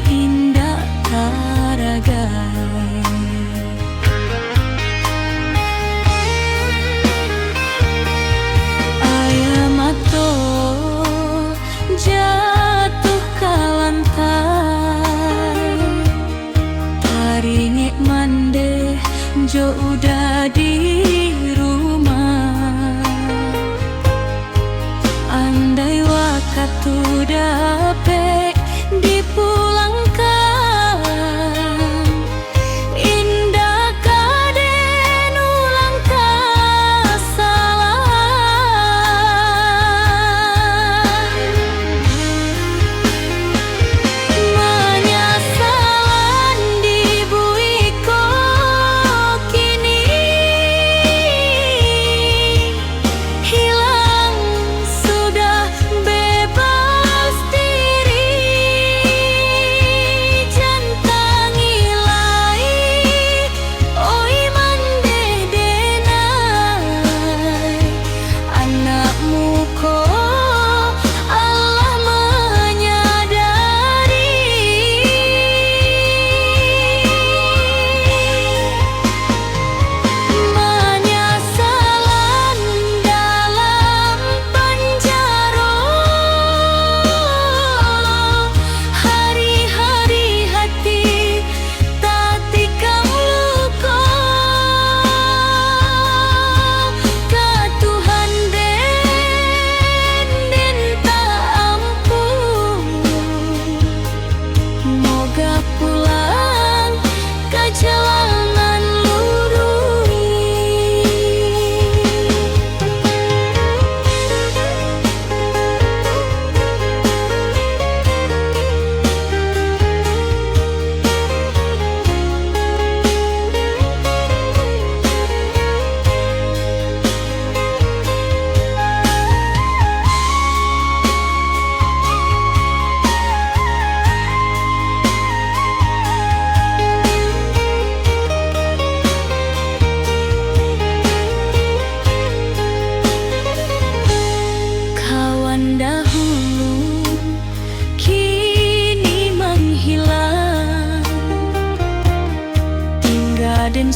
indah taragai. Ayam atau jatuh ke lantai, taringik mande jo udah di rumah. Andai waktu dapat dipulangkan, indah kaden ulang kesalahan. Menyesalan dibuiko kini hilang sudah bebas diri. Jantang ilai oi mandedenai, anakmu ko Allah menyadari. Menyesalan dalam penjara, hari-hari hati tak tikam luka. Ke Tuhan den tak ampun, moga pulang ke jalanan lurus. Kawan dahulu kini menghilang, tinggal dan